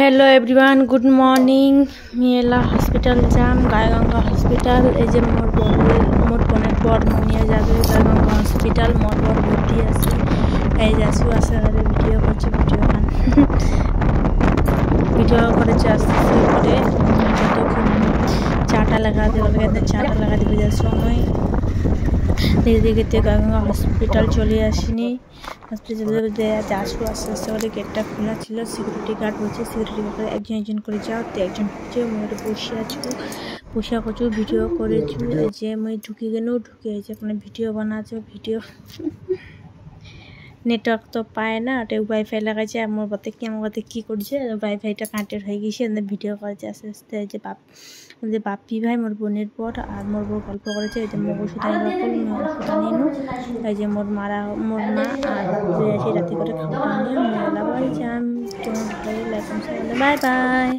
Hello everyone good morning मेला hospital जाम गायगंगा hospital मोर बोनेर बर निये जाबे गायगंगा हॉस्पिटल मोर बर भर्ती आछे आशु आशा करे भिडियो करछे भिडियो करेছে আস্তে করে যতক্ষণ চাটা লাগাতে বলে চাটা লাগাতে বোঝার সময় দেখতে গায়গঙ্গা হসপিটাল চলে আসিনি হসপিটালে আশু আস্তে আস্তে করে গেটটা খোলা ছিল সিকিউরিটি গার্ড বলছে সিকিউরিটি গার্ড একজন একজন করে যাও তো একজন হচ্ছে মোর বসে আছো ভিডিও করেছু যে মই ঢুকে গেল ঢুকে হয়েছে কোনো ভিডিও বানাছো ভিডিও नेटवर्क तो पाए ना वाईफाई लगाई मोर बाते कि वाईफाईटा कानेक्टेड हो गए भिडियो कर आस्ते आस्ते बापी भाई मोर बोनेर बर और मोर बर गल्प कर ओषुध आनी मोर मा और राते खाওয়া बाई बाय बाय।